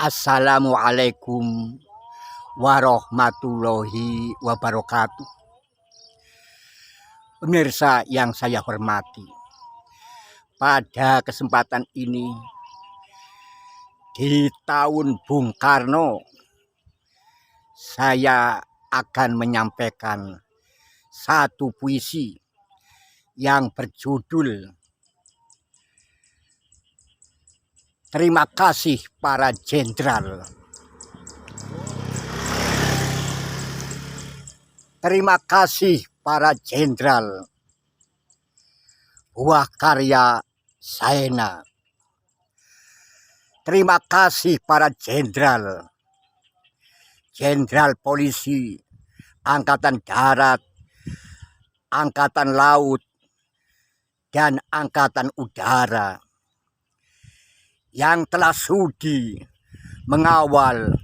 Assalamualaikum warahmatullahi wabarakatuh. Pemirsa yang saya hormati, pada kesempatan ini di tahun Bung Karno saya akan menyampaikan satu puisi yang berjudul Terima kasih para jenderal. Terima kasih para jenderal. Buah karya Saena. Terima kasih para jenderal. Jenderal polisi, angkatan darat, angkatan laut, dan angkatan udara yang telah sudi mengawal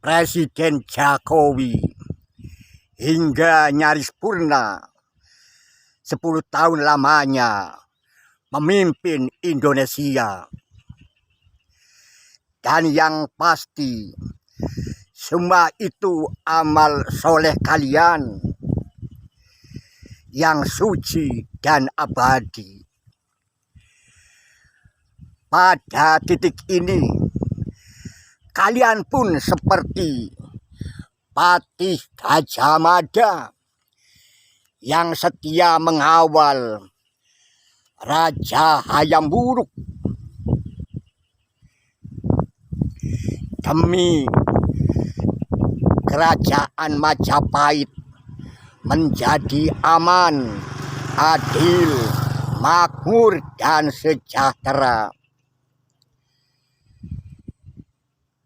Presiden Jokowi hingga nyaris purna 10 tahun lamanya memimpin Indonesia. Dan yang pasti semua itu amal soleh kalian yang suci dan abadi. Pada titik ini, kalian pun seperti Patih Gajah Mada yang setia mengawal Raja Hayam Wuruk demi kerajaan Majapahit menjadi aman, adil, makmur, dan sejahtera.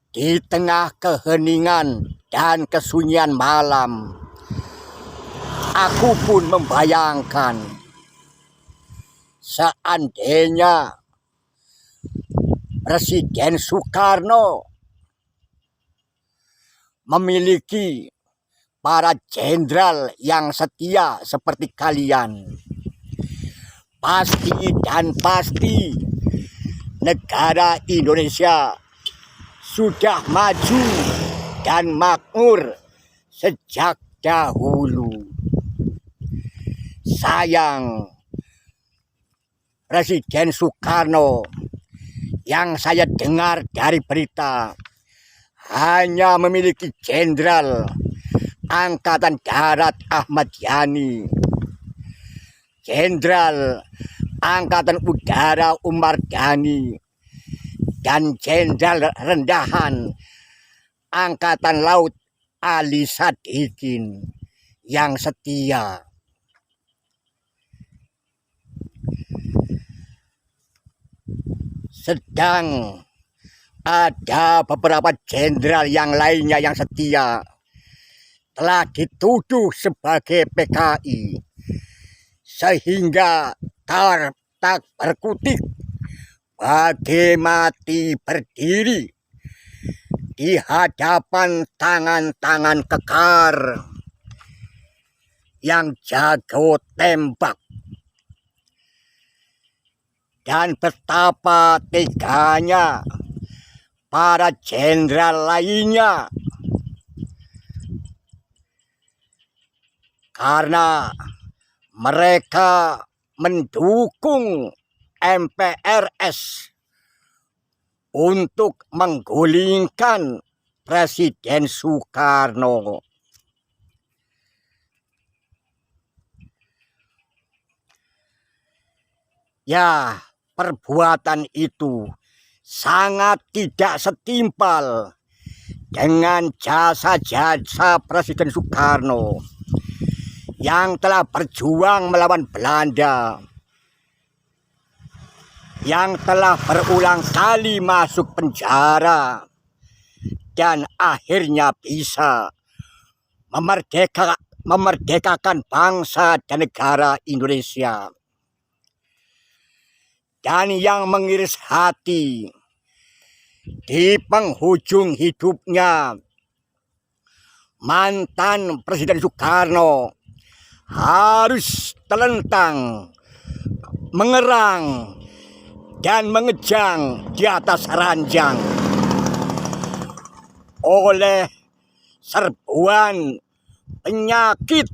Di tengah keheningan dan kesunyian malam, aku pun membayangkan seandainya Presiden Soekarno memiliki para jenderal yang setia seperti kalian, pasti dan pasti negara Indonesia sudah maju dan makmur sejak dahulu. Sayang, Presiden Soekarno yang saya dengar dari berita hanya memiliki jenderal angkatan darat Ahmad Yani, jenderal angkatan udara Umar Dhani, dan jenderal rendahan angkatan laut Ali Sadikin yang setia. Sedang ada beberapa jenderal yang lainnya yang setia telah dituduh sebagai PKI, sehingga tak berkutik bagi mati berdiri di hadapan tangan-tangan kekar yang jago tembak. Dan betapa teganya para jenderal lainnya, karena mereka mendukung MPRS untuk menggulingkan Presiden Soekarno. Ya, perbuatan itu sangat tidak setimpal dengan jasa-jasa Presiden Soekarno yang telah berjuang melawan Belanda, yang telah berulang kali masuk penjara dan akhirnya bisa memerdekakan bangsa dan negara Indonesia. Dan yang mengiris hati, di penghujung hidupnya mantan Presiden Soekarno harus telentang, mengerang, dan mengejang di atas ranjang oleh serbuan penyakit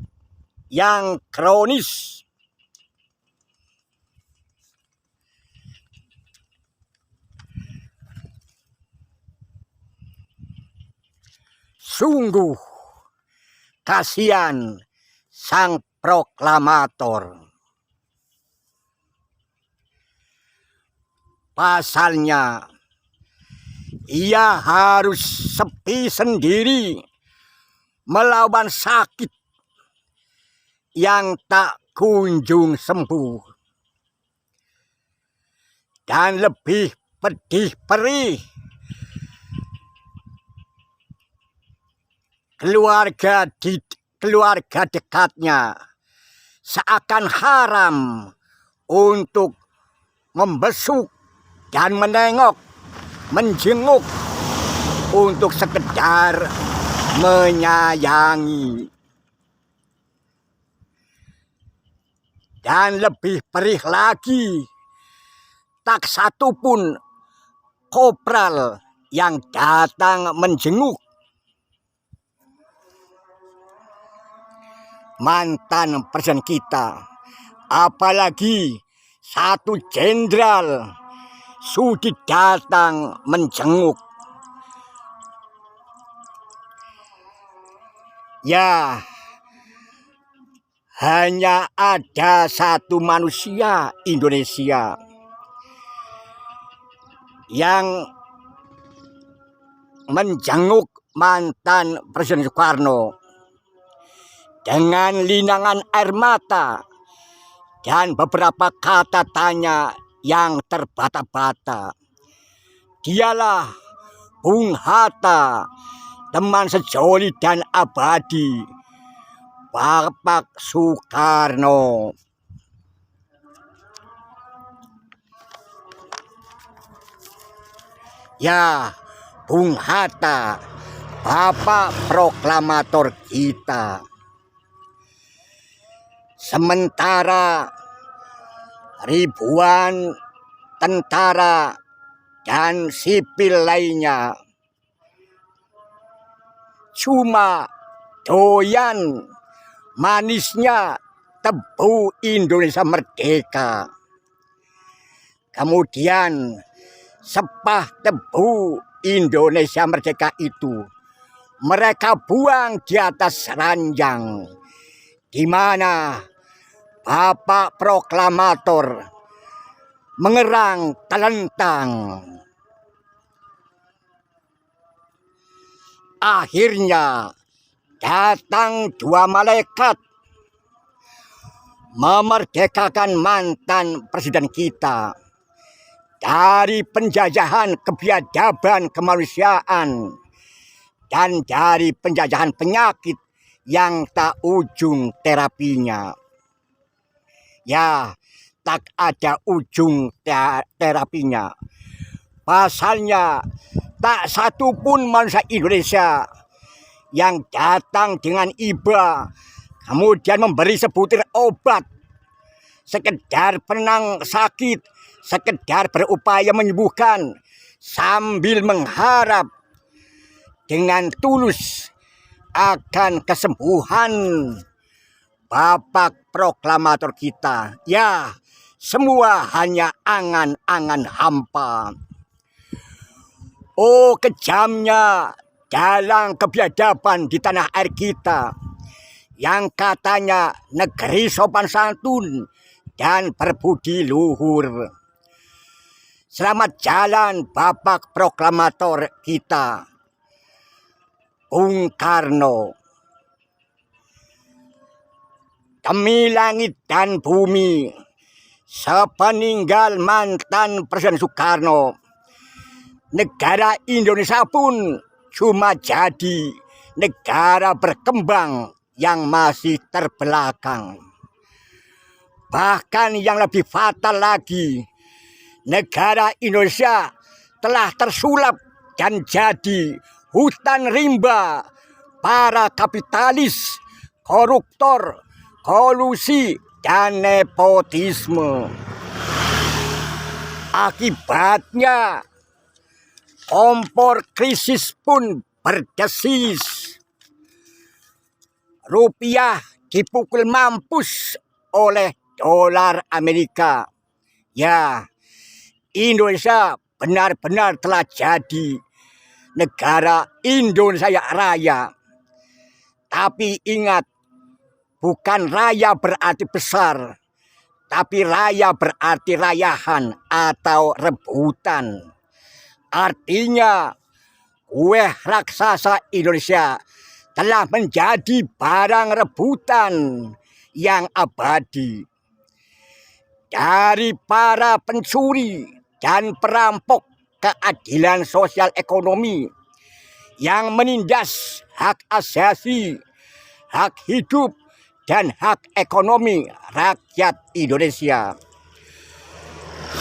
yang kronis. Sungguh kasihan sang proklamator. Pasalnya, ia harus sepi sendiri melawan sakit yang tak kunjung sembuh. Dan lebih pedih perih, keluarga dekatnya seakan haram untuk membesuk dan menengok, menjenguk untuk sekedar menyayangi. Dan lebih perih lagi, tak satu pun kopral yang datang menjenguk. Mantan presiden kita, apalagi satu jenderal sudi datang menjenguk. Ya, hanya ada satu manusia Indonesia yang menjenguk mantan Presiden Soekarno dengan linangan air mata dan beberapa kata tanya yang terbata-bata. Dialah Bung Hatta, teman sejoli dan abadi Bapak Soekarno. Ya, Bung Hatta, Bapak proklamator kita. Sementara ribuan tentara dan sipil lainnya cuma doyan manisnya tebu Indonesia merdeka. Kemudian sepah tebu Indonesia merdeka itu mereka buang di atas ranjang, di mana Bapak proklamator mengerang telentang. Akhirnya datang dua malaikat memerdekakan mantan presiden kita dari penjajahan kebiadaban kemanusiaan dan dari penjajahan penyakit yang tak ujung terapinya. Ya, tak ada ujung terapinya. Pasalnya, tak satu pun manusia Indonesia yang datang dengan iba, kemudian memberi sebutir obat, sekedar penang sakit, sekedar berupaya menyembuhkan, sambil mengharap dengan tulus akan kesembuhan Bapak proklamator kita. Ya, semua hanya angan-angan hampa. Oh, kejamnya dalang kebiadaban di tanah air kita yang katanya negeri sopan santun dan berbudi luhur. Selamat jalan Bapak proklamator kita, Bung Karno. Demi langit dan bumi, sepeninggal mantan Presiden Soekarno, negara Indonesia pun cuma jadi negara berkembang yang masih terbelakang. Bahkan yang lebih fatal lagi, negara Indonesia telah tersulap dan jadi hutan rimba para kapitalis, koruptor, kolusi, dan nepotisme. Akibatnya kompor krisis pun berdesis. Rupiah dipukul mampus oleh dolar Amerika. Ya, Indonesia benar-benar telah jadi negara Indonesia Raya. Tapi ingat, bukan raya berarti besar, tapi raya berarti rayahan atau rebutan. Artinya, kue raksasa Indonesia telah menjadi barang rebutan yang abadi. Dari para pencuri dan perampok keadilan sosial ekonomi yang menindas hak asasi, hak hidup, dan hak ekonomi rakyat Indonesia.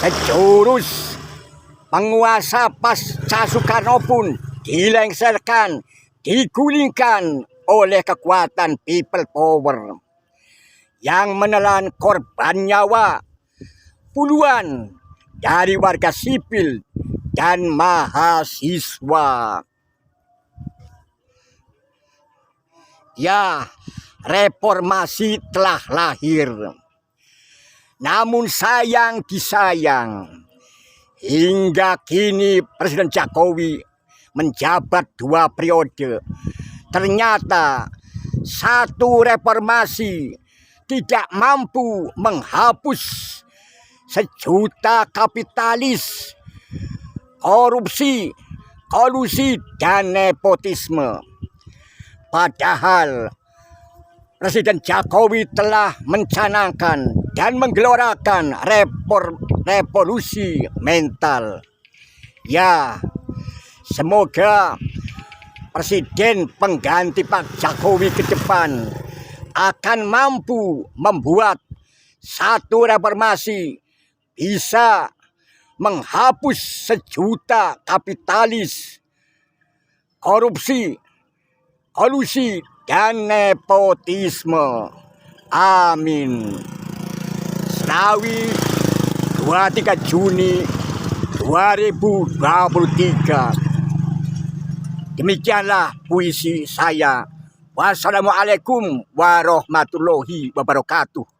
Sejurus penguasa pasca Soekarno pun dilengsarkan, digulingkan oleh kekuatan people power yang menelan korban nyawa puluhan dari warga sipil dan mahasiswa. Ya, reformasi telah lahir. Namun sayang disayang, hingga kini Presiden Jokowi menjabat 2 periode. Ternyata satu reformasi tidak mampu menghapus sejuta kapitalis, korupsi, kolusi, dan nepotisme. Padahal Presiden Jokowi telah mencanangkan dan menggelorakan revolusi mental. Ya, semoga Presiden pengganti Pak Jokowi ke depan akan mampu membuat satu reformasi bisa menghapus sejuta kapitalis, korupsi, kolusi, dan nepotisme. Amin. Senawi 23 Juni 2023. Demikianlah puisi saya. Wassalamualaikum warahmatullahi wabarakatuh.